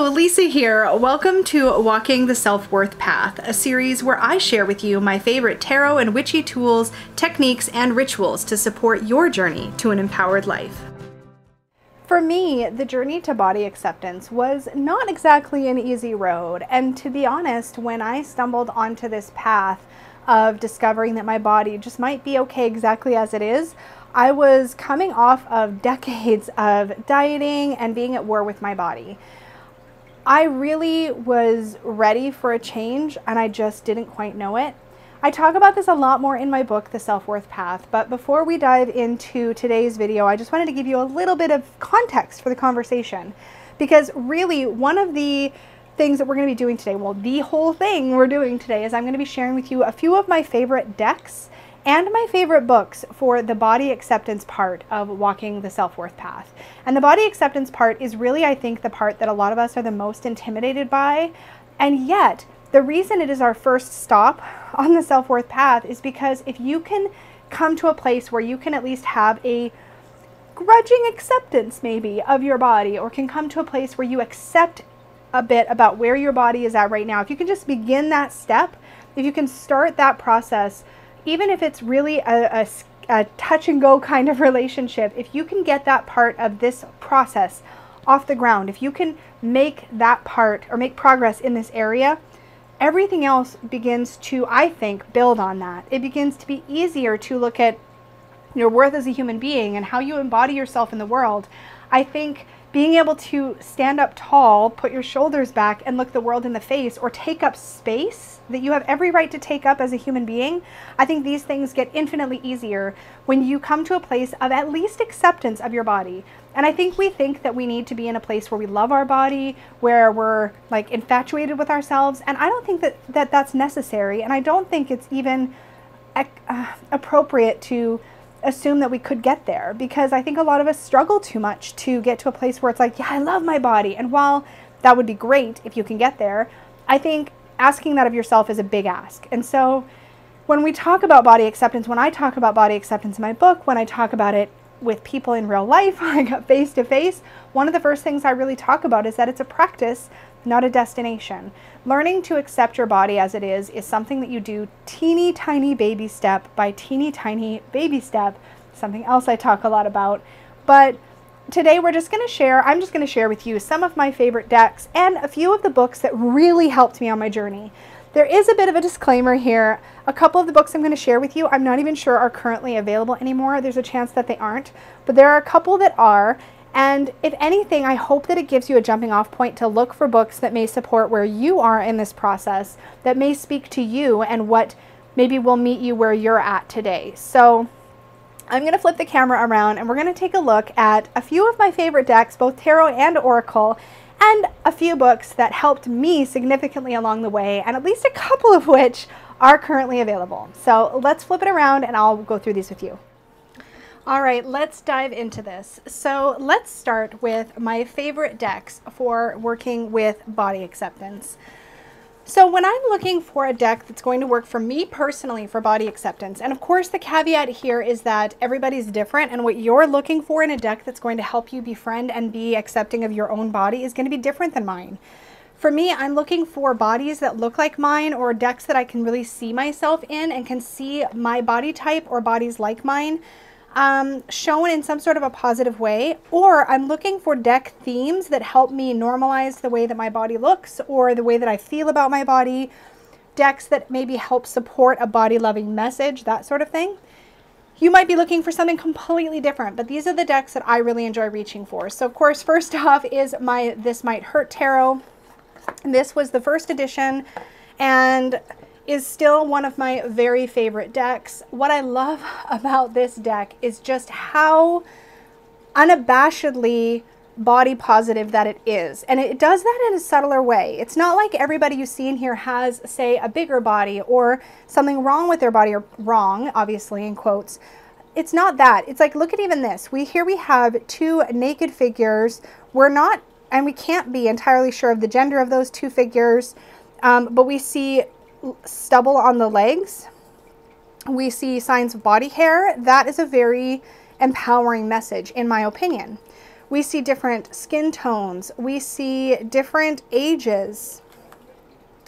Hello, Lisa here. Welcome to Walking the Self-Worth Path, a series where I share with you my favorite tarot and witchy tools, techniques, and rituals to support your journey to an empowered life. For me, the journey to body acceptance was not exactly an easy road. And to be honest, when I stumbled onto this path of discovering that my body just might be okay exactly as it is, I was coming off of decades of dieting and being at war with my body. I really was ready for a change and I just didn't quite know it. I talk about this a lot more in my book, The Self-Worth Path, but before we dive into today's video, I just wanted to give you a little bit of context for the conversation, because really one of the things that we're going to be doing today, well, the whole thing we're doing today, is I'm going to be sharing with you a few of my favorite decks and my favorite books for the body acceptance part of walking the self-worth path. And the body acceptance part is really, I think, the part that a lot of us are the most intimidated by. And yet, the reason it is our first stop on the self-worth path is because if you can come to a place where you can at least have a grudging acceptance maybe of your body, or can come to a place where you accept a bit about where your body is at right now, if you can just begin that step, if you can start that process, even if it's really a touch and go kind of relationship, if you can get that part of this process off the ground, if you can make that part or make progress in this area, everything else begins to, I think, build on that. It begins to be easier to look at your worth as a human being and how you embody yourself in the world. I think being able to stand up tall, put your shoulders back, and look the world in the face, or take up space that you have every right to take up as a human being, I think these things get infinitely easier when you come to a place of at least acceptance of your body. And I think we think that we need to be in a place where we love our body, where we're like infatuated with ourselves, and I don't think that that's necessary, and I don't think it's even appropriate to assume that we could get there, because I think a lot of us struggle too much to get to a place where it's like, yeah, I love my body. And while that would be great if you can get there, I think asking that of yourself is a big ask. And so when we talk about body acceptance, when I talk about body acceptance in my book, when I talk about it with people in real life, like face to face, one of the first things I really talk about is that it's a practice, not a destination. Learning to accept your body as it is something that you do teeny tiny baby step by teeny tiny baby step, something else I talk a lot about. But today I'm just going to share with you some of my favorite decks and a few of the books that really helped me on my journey. There is a bit of a disclaimer here. A couple of the books I'm going to share with you, I'm not even sure are currently available anymore. There's a chance that they aren't, but there are a couple that are. And if anything, I hope that it gives you a jumping off point to look for books that may support where you are in this process, that may speak to you and what maybe will meet you where you're at today. So I'm going to flip the camera around and we're going to take a look at a few of my favorite decks, both tarot and oracle, and a few books that helped me significantly along the way, and at least a couple of which are currently available. So let's flip it around and I'll go through these with you. All right, let's dive into this. So let's start with my favorite decks for working with body acceptance. So when I'm looking for a deck that's going to work for me personally for body acceptance, and of course the caveat here is that everybody's different, and what you're looking for in a deck that's going to help you befriend and be accepting of your own body is going to be different than mine. For me, I'm looking for bodies that look like mine, or decks that I can really see myself in and can see my body type or bodies like mine shown in some sort of a positive way, or I'm looking for deck themes that help me normalize the way that my body looks or the way that I feel about my body, decks that maybe help support a body-loving message, that sort of thing. You might be looking for something completely different, but these are the decks that I really enjoy reaching for. So of course, first off is my This Might Hurt Tarot. This was the first edition and is still one of my very favorite decks. What I love about this deck is just how unabashedly body positive that it is. And it does that in a subtler way. It's not like everybody you see in here has, say, a bigger body or something wrong with their body, or wrong, obviously, in quotes. It's not that. It's like, look at even this. Here we have two naked figures. We're not, and we can't be entirely sure of the gender of those two figures, but we see stubble on the legs. We see signs of body hair. That is a very empowering message, in my opinion. We see different skin tones. We see different ages.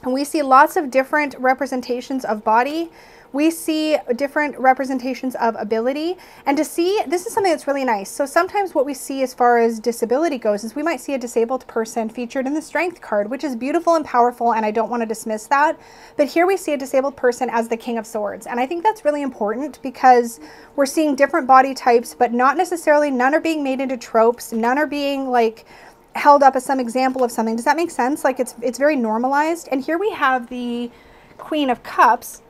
And we see lots of different representations of body. We see different representations of ability. And to see, this is something that's really nice. So sometimes what we see as far as disability goes is we might see a disabled person featured in the strength card, which is beautiful and powerful, and I don't want to dismiss that. But here we see a disabled person as the King of Swords. And I think that's really important because we're seeing different body types, but not necessarily, none are being made into tropes. None are being like held up as some example of something. Does that make sense? Like it's very normalized. And here we have the Queen of Cups.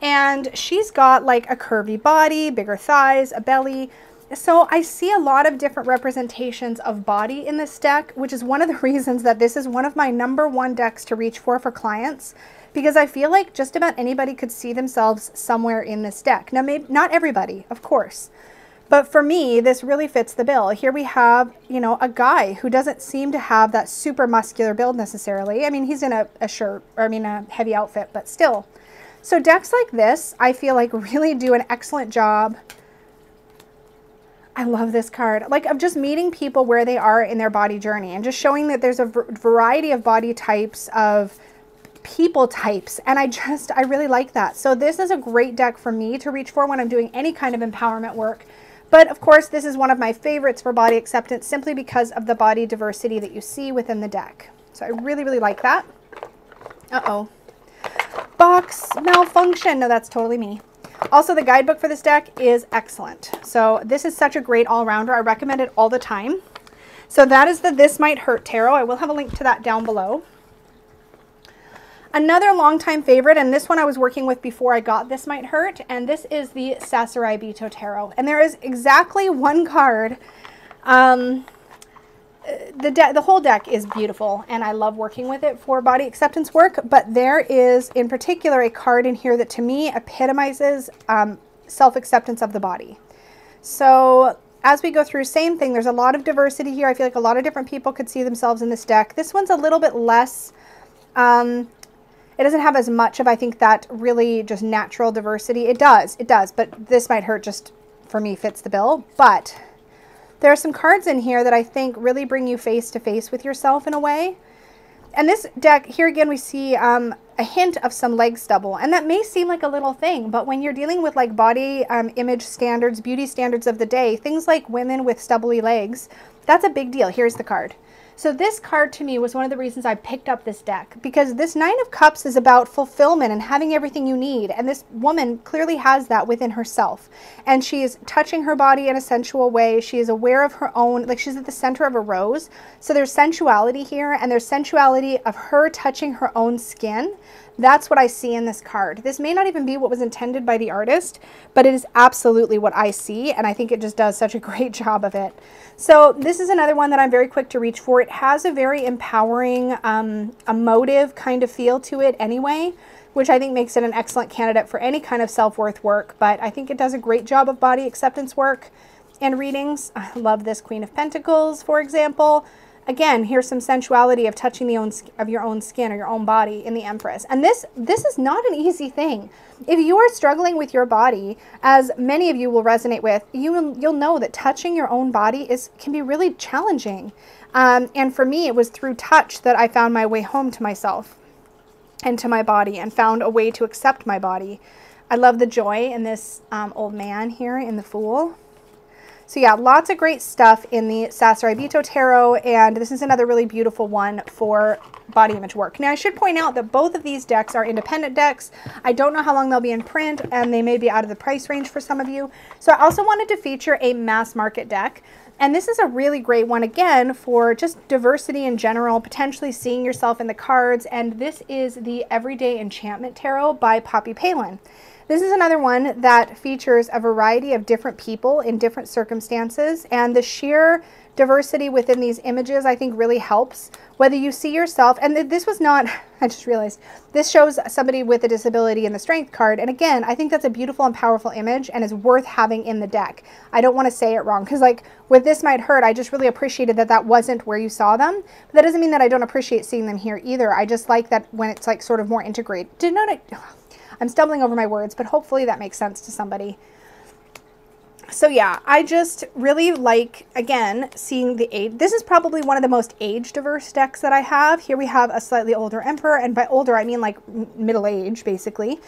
And she's got like a curvy body, bigger thighs, a belly. So I see a lot of different representations of body in this deck, which is one of the reasons that this is one of my #1 decks to reach for clients, because I feel like just about anybody could see themselves somewhere in this deck. Now, maybe not everybody, of course, but for me, this really fits the bill. Here we have, you know, a guy who doesn't seem to have that super muscular build necessarily. I mean, he's in a shirt, or I mean, a heavy outfit, but still. So decks like this, I feel like really do an excellent job. I love this card. Like, of just meeting people where they are in their body journey and just showing that there's a variety of body types, of people types. And I really like that. So this is a great deck for me to reach for when I'm doing any kind of empowerment work. But of course, this is one of my favorites for body acceptance simply because of the body diversity that you see within the deck. So I really, really like that. Uh-oh. Box malfunction. No, that's totally me. Also, the guidebook for this deck is excellent. So this is such a great all-rounder. I recommend it all the time. So that is the This Might Hurt Tarot. I will have a link to that down below. Another longtime favorite, and this one I was working with before I got This Might Hurt, and this is the Sasuraibito Tarot. And there is exactly one card. The whole deck is beautiful, and I love working with it for body acceptance work, but there is in particular a card in here that to me epitomizes self-acceptance of the body. So as we go through, same thing, there's a lot of diversity here. I feel like a lot of different people could see themselves in this deck. This one's a little bit less, it doesn't have as much of, I think, that really just natural diversity. It does, but This Might Hurt just, for me, fits the bill. But there are some cards in here that I think really bring you face to face with yourself in a way. And this deck, here again, we see a hint of some leg stubble. And that may seem like a little thing, but when you're dealing with like body image standards, beauty standards of the day, things like women with stubbly legs, that's a big deal. Here's the card. So this card to me was one of the reasons I picked up this deck, because this Nine of Cups is about fulfillment and having everything you need. And this woman clearly has that within herself. And she is touching her body in a sensual way. She is aware of her own, like she's at the center of a rose. So there's sensuality here, and there's sensuality of her touching her own skin. That's what I see in this card. This may not even be what was intended by the artist, but it is absolutely what I see, and I think it just does such a great job of it. So this is another one that I'm very quick to reach for. It has a very empowering, emotive kind of feel to it anyway, which I think makes it an excellent candidate for any kind of self-worth work, but I think it does a great job of body acceptance work and readings. I love this Queen of Pentacles, for example. Again, here's some sensuality of touching your own skin or your own body in the Empress. And this is not an easy thing. If you are struggling with your body, as many of you will resonate with, you'll know that touching your own body can be really challenging. And for me, it was through touch that I found my way home to myself and to my body, and found a way to accept my body. I love the joy in this old man here in the Fool. So yeah, lots of great stuff in the Sasuraibito Tarot, and this is another really beautiful one for body image work. Now, I should point out that both of these decks are independent decks. I don't know how long they'll be in print, and they may be out of the price range for some of you. So I also wanted to feature a mass market deck, and this is a really great one, again, for just diversity in general, potentially seeing yourself in the cards, and this is the Everyday Enchantment Tarot by Poppy Palin. This is another one that features a variety of different people in different circumstances, and the sheer diversity within these images I think really helps. Whether you see yourself, and this was not, I just realized, this shows somebody with a disability in the Strength card, and again, I think that's a beautiful and powerful image and is worth having in the deck. I don't want to say it wrong, because like with This Might Hurt, I just really appreciated that that wasn't where you saw them. But that doesn't mean that I don't appreciate seeing them here either. I just like that when it's like sort of more integrated. I'm stumbling over my words, but hopefully that makes sense to somebody. So yeah, I just really like, again, seeing the age. This is probably one of the most age diverse decks that I have. Here we have a slightly older emperor, and by older I mean like middle age, basically.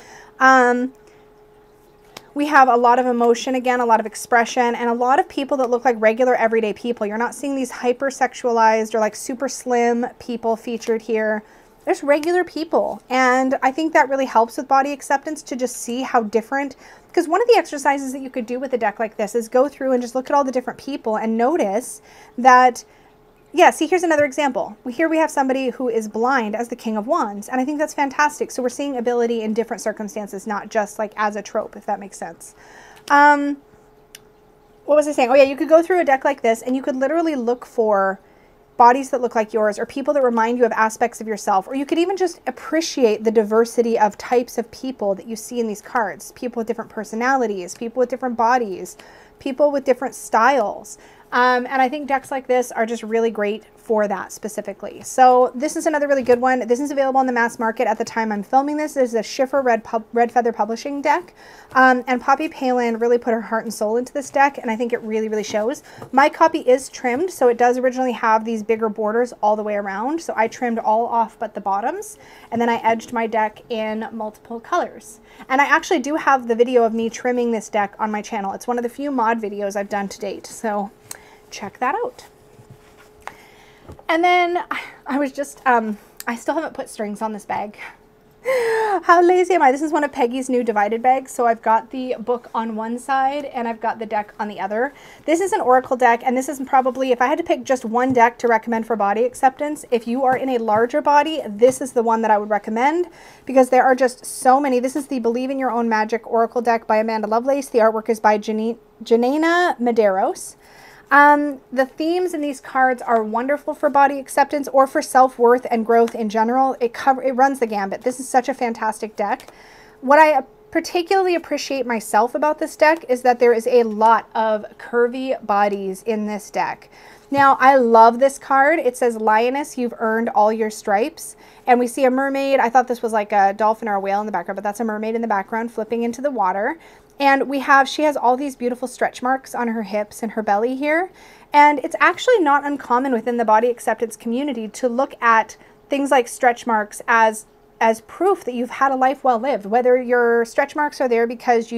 We have a lot of emotion, again, a lot of expression, and a lot of people that look like regular everyday people. You're not seeing these hypersexualized or like super slim people featured here. There's regular people, and I think that really helps with body acceptance to just see how different, because one of the exercises that you could do with a deck like this is go through and just look at all the different people and notice that, yeah, see, here's another example. Here we have somebody who is blind as the King of Wands, and I think that's fantastic. So we're seeing ability in different circumstances, not just like as a trope, if that makes sense. What was I saying? Oh yeah, you could go through a deck like this and you could literally look for bodies that look like yours, or people that remind you of aspects of yourself, or you could even just appreciate the diversity of types of people that you see in these cards. People with different personalities, people with different bodies, people with different styles. And I think decks like this are just really great for that specifically. So this is another really good one. This is available on the mass market at the time I'm filming this. This is a Schiffer Red Feather Publishing deck. And Poppy Palin really put her heart and soul into this deck, and I think it really, really shows. My copy is trimmed, so it does originally have these bigger borders all the way around. So I trimmed all off but the bottoms, and then I edged my deck in multiple colors. And I actually do have the video of me trimming this deck on my channel. It's one of the few mod videos I've done to date, so check that out. And then I was just, I still haven't put strings on this bag. How lazy am I? This is one of Peggy's new divided bags. So I've got the book on one side and I've got the deck on the other. This is an oracle deck, and this is probably, if I had to pick just one deck to recommend for body acceptance, if you are in a larger body, this is the one that I would recommend, because there are just so many. This is the Believe in Your Own Magic Oracle deck by Amanda Lovelace. The artwork is by Janina Medeiros. The themes in these cards are wonderful for body acceptance or for self-worth and growth in general. It runs the gambit. This is such a fantastic deck. What I particularly appreciate myself about this deck is that there is a lot of curvy bodies in this deck. Now, I love this card. It says, Lioness, you've earned all your stripes. And we see a mermaid. I thought this was like a dolphin or a whale in the background, but that's a mermaid in the background flipping into the water. And she has all these beautiful stretch marks on her hips and her belly here. And it's actually not uncommon within the body acceptance community to look at things like stretch marks as proof that you've had a life well lived, whether your stretch marks are there because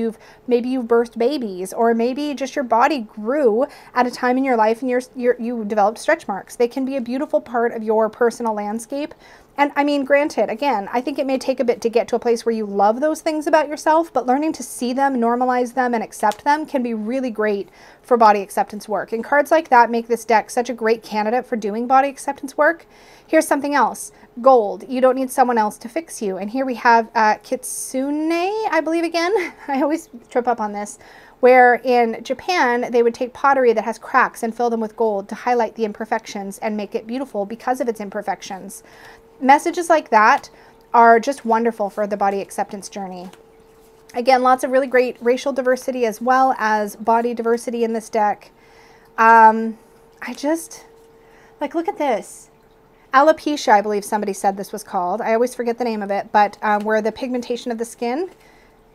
maybe you've birthed babies, or maybe just your body grew at a time in your life and you developed stretch marks. They can be a beautiful part of your personal landscape. And I mean, granted, again, I think it may take a bit to get to a place where you love those things about yourself, but learning to see them, normalize them, and accept them can be really great for body acceptance work. And cards like that make this deck such a great candidate for doing body acceptance work. Here's something else. Gold. You don't need someone else to fix you. And here we have Kitsune, I believe again. I always trip up on this. Where in Japan, they would take pottery that has cracks and fill them with gold to highlight the imperfections and make it beautiful because of its imperfections. Messages like that are just wonderful for the body acceptance journey. Again, lots of really great racial diversity as well as body diversity in this deck. I just, like, look at this. Alopecia, I believe somebody said this was called. I always forget the name of it, but where the pigmentation of the skin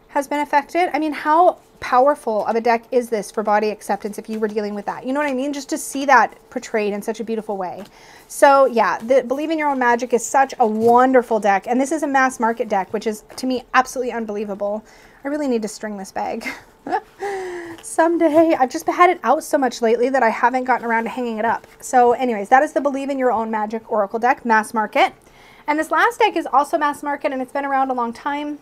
has been affected. I mean, how powerful of a deck is this for body acceptance if you were dealing with that? You know what I mean? Just to see that portrayed in such a beautiful way. So yeah, the Believe in Your Own Magic is such a wonderful deck. And this is a mass market deck, which is, to me, absolutely unbelievable. I really need to string this bag. Someday. I've just had it out so much lately that I haven't gotten around to hanging it up. So anyways, that is the Believe in Your Own Magic Oracle deck, mass market. And this last deck is also mass market, and it's been around a long time.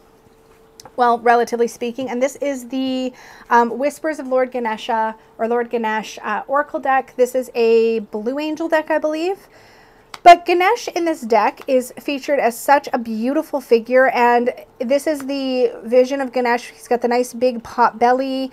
Well, relatively speaking, and this is the Whispers of Lord Ganesha, or Lord Ganesh Oracle deck. This is a Blue Angel deck, I believe. But Ganesh in this deck is featured as such a beautiful figure, and this is the vision of Ganesh. He's got the nice big pot belly.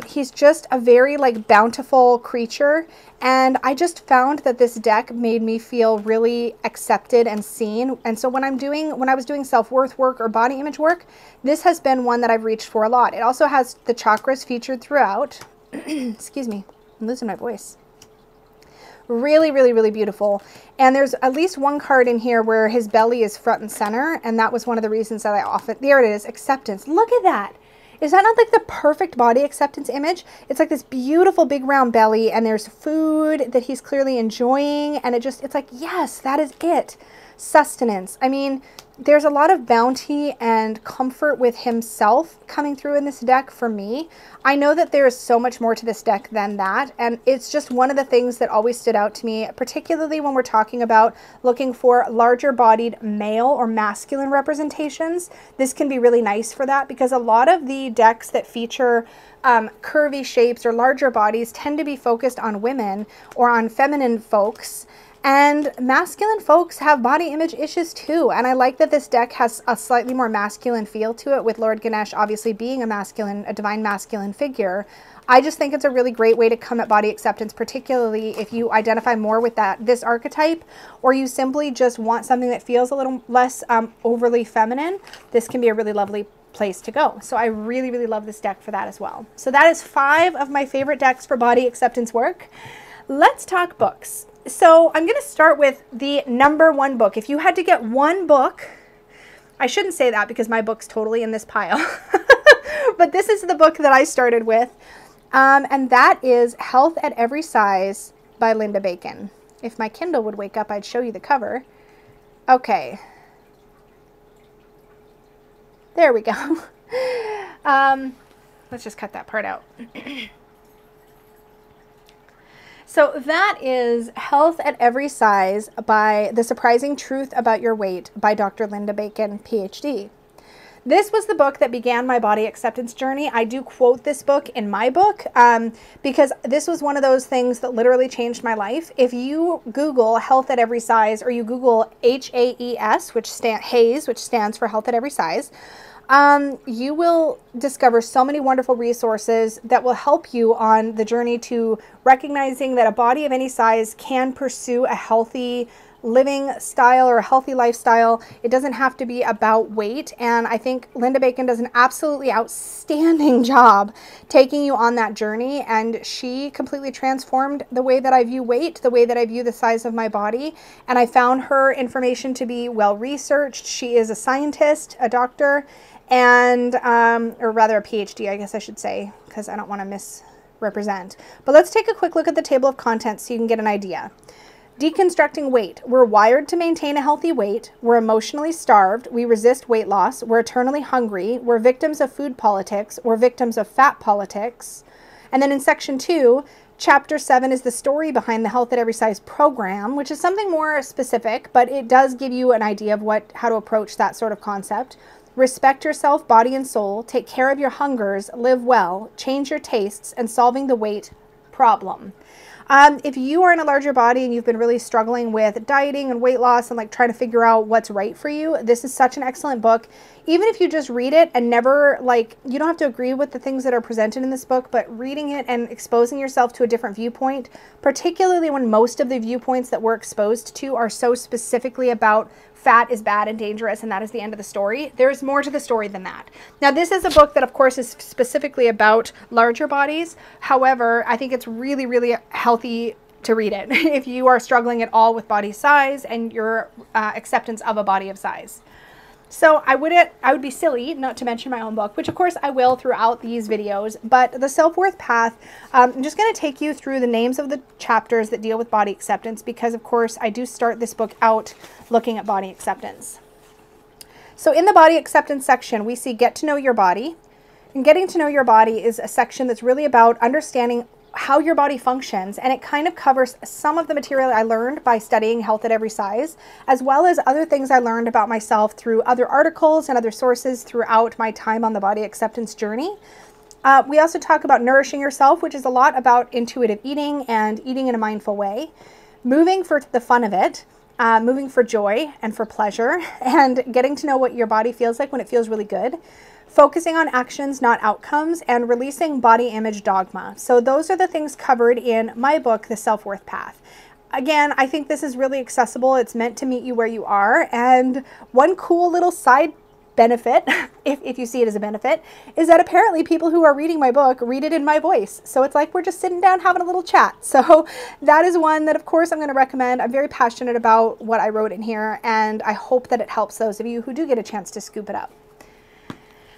He's just a very like bountiful creature, and I just found that this deck made me feel really accepted and seen. And so when I was doing self-worth work or body image work, this has been one that I've reached for a lot. It also has the chakras featured throughout. Excuse me, I'm losing my voice. Really, really, really beautiful. And there's at least one card in here where his belly is front and center, and that was one of the reasons that I often, there it is, acceptance. Look at that. Is that not like the perfect body acceptance image? It's like this beautiful big round belly, and there's food that he's clearly enjoying, and it's like, yes, that is it. Sustenance. I mean, there's a lot of bounty and comfort with himself coming through in this deck for me. I know that there is so much more to this deck than that, and it's just one of the things that always stood out to me, particularly when we're talking about looking for larger bodied male or masculine representations. This can be really nice for that, because a lot of the decks that feature curvy shapes or larger bodies tend to be focused on women or on feminine folks. And masculine folks have body image issues too. And I like that this deck has a slightly more masculine feel to it, with Lord Ganesha obviously being a divine masculine figure. I just think it's a really great way to come at body acceptance, particularly if you identify more with this archetype, or you simply just want something that feels a little less overly feminine. This can be a really lovely place to go. So I really, really love this deck for that as well. So that is 5 of my favorite decks for body acceptance work. Let's talk books. So I'm going to start with the #1 book. If you had to get one book, I shouldn't say that because my book's totally in this pile, but this is the book that I started with, and that is Health at Every Size by Lindo Bacon. If my Kindle would wake up, I'd show you the cover. Okay. There we go. Let's just cut that part out. So that is Health at Every Size by The Surprising Truth About Your Weight by Dr. Lindo Bacon, PhD. This was the book that began my body acceptance journey. I do quote this book in my book because this was one of those things that literally changed my life. If you Google Health at Every Size, or you Google HAES, which stands for Health at Every Size, you will discover so many wonderful resources that will help you on the journey to recognizing that a body of any size can pursue a healthy living style or a healthy lifestyle. It doesn't have to be about weight. And I think Lindo Bacon does an absolutely outstanding job taking you on that journey. And she completely transformed the way that I view weight, the way that I view the size of my body. And I found her information to be well researched. She is a scientist, a doctor, and or rather a PhD, I guess I should say, because I don't want to misrepresent. But let's take a quick look at the table of contents so you can get an idea. Deconstructing weight. We're wired to maintain a healthy weight. We're emotionally starved. We resist weight loss. We're eternally hungry. We're victims of food politics. We're victims of fat politics. And then in section 2, chapter 7 is the story behind the Health at Every Size program, which is something more specific, but it does give you an idea of how to approach that sort of concept. Respect yourself, body and soul. Take care of your hungers. Live well. Change your tastes, and solving the weight problem. If you are in a larger body and you've been really struggling with dieting and weight loss and like trying to figure out what's right for you, this is such an excellent book. Even if you just read it and never, you don't have to agree with the things that are presented in this book, but reading it and exposing yourself to a different viewpoint, particularly when most of the viewpoints that we're exposed to are so specifically about fat is bad and dangerous, and that is the end of the story. There's more to the story than that. Now, this is a book that, of course, is specifically about larger bodies. However, I think it's really, really healthy to read it if you are struggling at all with body size and your acceptance of a body of size. So I would be silly not to mention my own book, which of course I will throughout these videos, but The Self-Worth Path, I'm just going to take you through the names of the chapters that deal with body acceptance, because of course I do start this book out looking at body acceptance. So in the body acceptance section, we see Get to Know Your Body. And getting to know your body is a section that's really about understanding how your body functions, and it kind of covers some of the material I learned by studying Health at Every Size, as well as other things I learned about myself through other articles and other sources throughout my time on the body acceptance journey. We also talk about nourishing yourself, which is a lot about intuitive eating and eating in a mindful way, moving for the fun of it, moving for joy and for pleasure, and getting to know what your body feels like when it feels really good, focusing on actions, not outcomes, and releasing body image dogma. So those are the things covered in my book, The Self-Worth Path. Again, I think this is really accessible. It's meant to meet you where you are. And one cool little side benefit, if you see it as a benefit, is that apparently people who are reading my book read it in my voice. So it's like we're just sitting down having a little chat. So that is one that, of course, I'm going to recommend. I'm very passionate about what I wrote in here, and I hope that it helps those of you who do get a chance to scoop it up.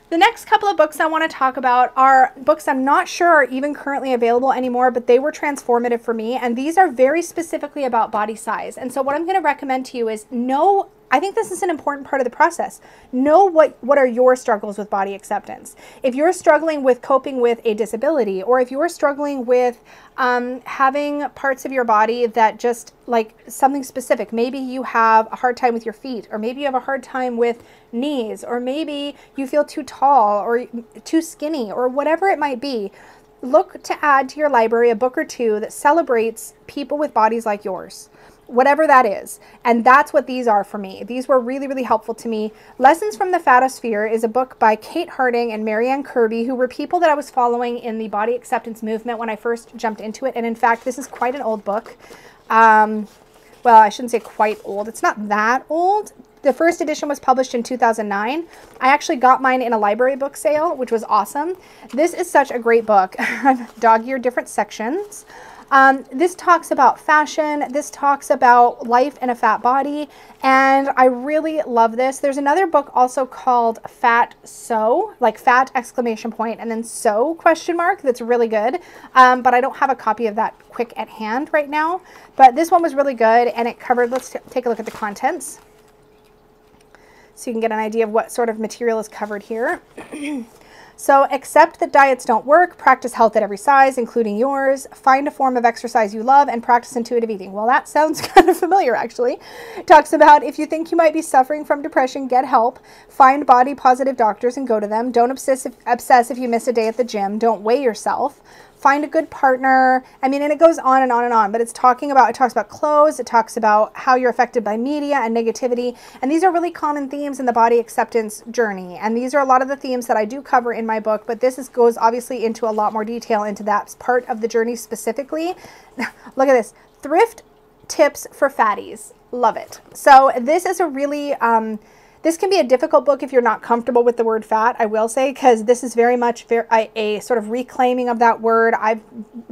The next couple of books I want to talk about are books I'm not sure are even currently available anymore, but they were transformative for me. And these are very specifically about body size. And so what I'm going to recommend to you is I think this is an important part of the process. Know what are your struggles with body acceptance. If you're struggling with coping with a disability, or if you're struggling with having parts of your body that just like something specific, maybe you have a hard time with your feet, or maybe you have a hard time with knees, or maybe you feel too tall or too skinny, or whatever it might be, look to add to your library a book or two that celebrates people with bodies like yours. Whatever that is. And that's what these are for me. These were really, really helpful to me. Lessons from the Fatosphere is a book by Kate Harding and Marianne Kirby, who were people that I was following in the body acceptance movement when I first jumped into it. And in fact, this is quite an old book. Well, I shouldn't say quite old. It's not that old. The first edition was published in 2009. I actually got mine in a library book sale, which was awesome. This is such a great book. Dog-eared different sections. This talks about fashion. This talks about life in a fat body. And I really love this. There's another book also called Fat So, like fat exclamation point and then so question mark. That's really good. But I don't have a copy of that quick at hand right now. But this one was really good, and it covered, let's take a look at the contents, so you can get an idea of what sort of material is covered here. So accept that diets don't work, practice health at every size, including yours, find a form of exercise you love, and practice intuitive eating. Well, that sounds kind of familiar, actually. It talks about if you think you might be suffering from depression, get help, find body positive doctors and go to them. Don't obsess if you miss a day at the gym. Don't weigh yourself. Find a good partner. I mean, and it goes on and on and on, but it talks about clothes. It talks about how you're affected by media and negativity. And these are really common themes in the body acceptance journey. And these are a lot of the themes that I do cover in my book, but this goes obviously into a lot more detail into that part of the journey specifically. Look at this. Thrift tips for fatties. Love it. So this is a really, this can be a difficult book if you're not comfortable with the word fat, I will say, because this is very much a sort of reclaiming of that word. I've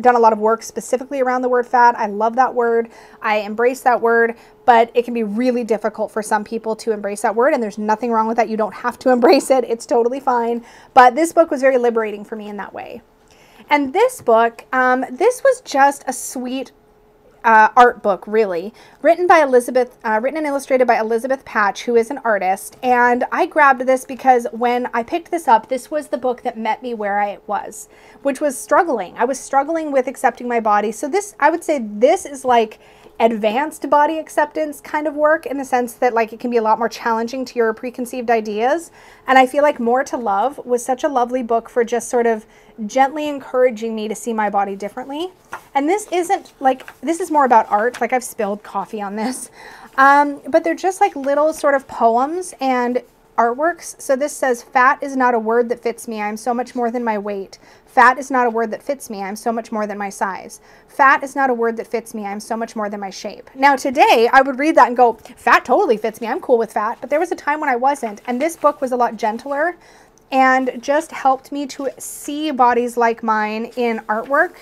done a lot of work specifically around the word fat. I love that word. I embrace that word, but it can be really difficult for some people to embrace that word, and there's nothing wrong with that. You don't have to embrace it. It's totally fine. But this book was very liberating for me in that way. And this book, this was just a sweet art book, really, written and illustrated by Elizabeth Patch, who is an artist. And I grabbed this because when I picked this up, this was the book that met me where I was, which was struggling. I was struggling with accepting my body. So this, I would say this is like advanced body acceptance kind of work, in the sense that like it can be a lot more challenging to your preconceived ideas. And I feel like More to Love was such a lovely book for just sort of gently encouraging me to see my body differently. And this isn't like, this is more about art. Like I've spilled coffee on this, but they're just like little sort of poems and artworks. So this says, fat is not a word that fits me. I'm so much more than my weight. Fat is not a word that fits me. I'm so much more than my size. Fat is not a word that fits me. I'm so much more than my shape. Now today I would read that and go, fat totally fits me. I'm cool with fat. But there was a time when I wasn't. And this book was a lot gentler and just helped me to see bodies like mine in artwork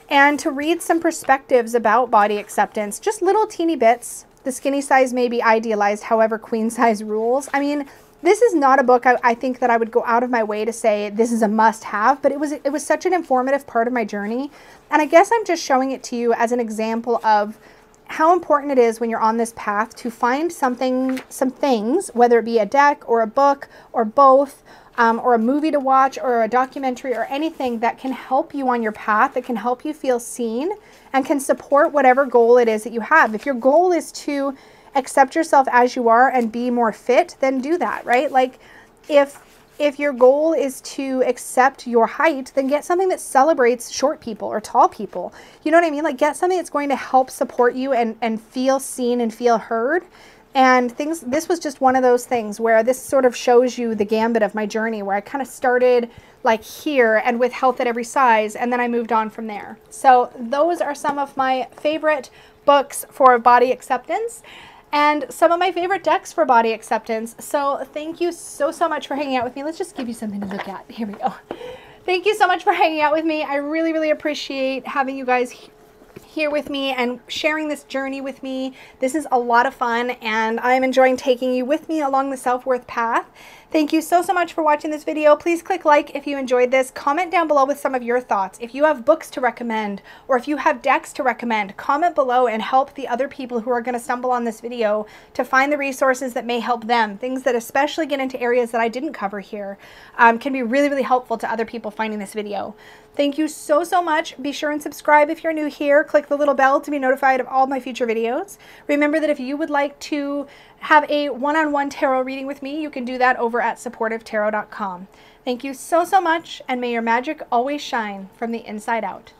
and to read some perspectives about body acceptance, just little teeny bits. The skinny size may be idealized, however, queen size rules. I mean, this is not a book I think that I would go out of my way to say this is a must-have, but it was such an informative part of my journey. And I guess I'm just showing it to you as an example of how important it is when you're on this path to find some things, whether it be a deck or a book or both, or a movie to watch or a documentary or anything that can help you on your path, that can help you feel seen and can support whatever goal it is that you have. If your goal is to accept yourself as you are and be more fit, then do that, right? Like if your goal is to accept your height, then get something that celebrates short people or tall people. You know what I mean? Like get something that's going to help support you and feel seen and feel heard. And this was just one of those things where this sort of shows you the gambit of my journey, where I kind of started like here and with health at every size, and then I moved on from there. So those are some of my favorite books for body acceptance and some of my favorite decks for body acceptance. So thank you so much for hanging out with me. Let's just give you something to look at. Here we go. Thank you so much for hanging out with me. I really, really appreciate having you guys here with me and sharing this journey with me. This is a lot of fun, and I'm enjoying taking you with me along the self-worth path. Thank you so much for watching this video. Please click like if you enjoyed this. Comment down below with some of your thoughts. If you have books to recommend, or if you have decks to recommend, comment below and help the other people who are going to stumble on this video to find the resources that may help them. Things that especially get into areas that I didn't cover here can be really, really helpful to other people finding this video. Thank you so much. Be sure and subscribe if you're new here. Click the little bell to be notified of all my future videos. Remember that if you would like to have a one-on-one tarot reading with me, you can do that over at supportivetarot.com. Thank you so much, and may your magic always shine from the inside out.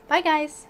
Bye, guys.